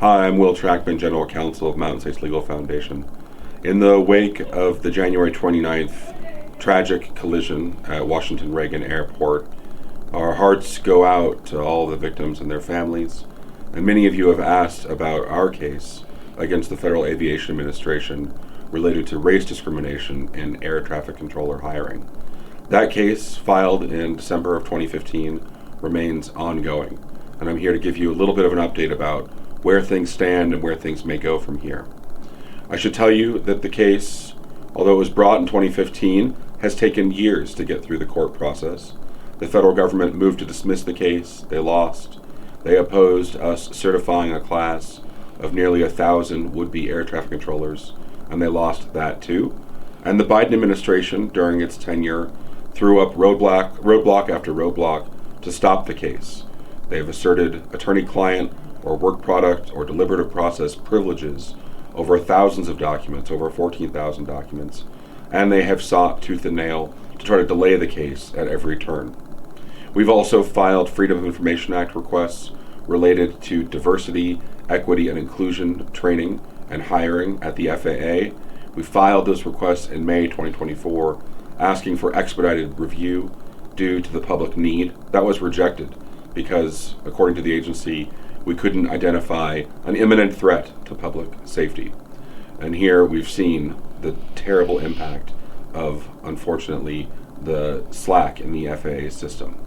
Hi, I'm Will Trachman, General Counsel of Mountain States Legal Foundation. In the wake of the January 29th tragic collision at Washington Reagan Airport, our hearts go out to all the victims and their families, and many of you have asked about our case against the Federal Aviation Administration related to race discrimination in air traffic controller hiring. That case, filed in December of 2015, remains ongoing, and I'm here to give you a little bit of an update about where things stand and where things may go from here. I should tell you that the case, although it was brought in 2015, has taken years to get through the court process. The federal government moved to dismiss the case. They lost. They opposed us certifying a class of nearly 1,000 would-be air traffic controllers, and they lost that too. And the Biden administration, during its tenure, threw up roadblock after roadblock to stop the case. They've asserted attorney-client or work product or deliberative process privileges over thousands of documents, over 14,000 documents, and they have sought tooth and nail to try to delay the case at every turn. We've also filed Freedom of Information Act requests related to diversity, equity, and inclusion training and hiring at the FAA. We filed those requests in May 2024, asking for expedited review due to the public need. That was rejected because, according to the agency, we couldn't identify an imminent threat to public safety. And here we've seen the terrible impact of, unfortunately, the slack in the FAA system.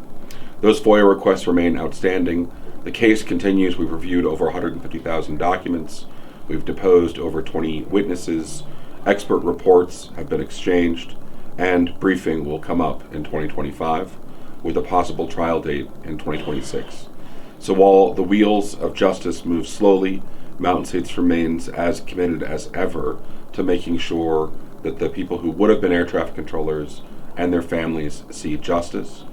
Those FOIA requests remain outstanding. The case continues. We've reviewed over 150,000 documents. We've deposed over 20 witnesses. Expert reports have been exchanged, and briefing will come up in 2025 with a possible trial date in 2026. So while the wheels of justice move slowly, Mountain States remains as committed as ever to making sure that the people who would have been air traffic controllers and their families see justice.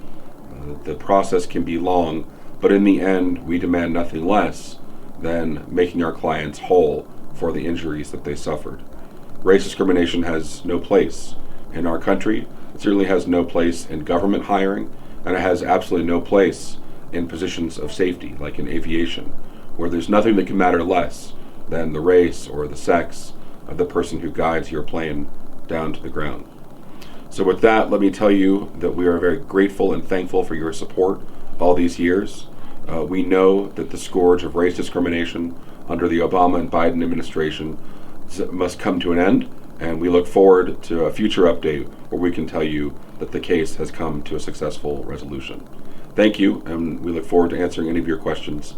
The process can be long, but in the end, we demand nothing less than making our clients whole for the injuries that they suffered. Race discrimination has no place in our country. It certainly has no place in government hiring, and it has absolutely no place in positions of safety, like in aviation, where there's nothing that can matter less than the race or the sex of the person who guides your plane down to the ground. So with that, let me tell you that we are very grateful and thankful for your support all these years. We know that the scourge of race discrimination under the Obama and Biden administration must come to an end, and we look forward to a future update where we can tell you that the case has come to a successful resolution. Thank you, and we look forward to answering any of your questions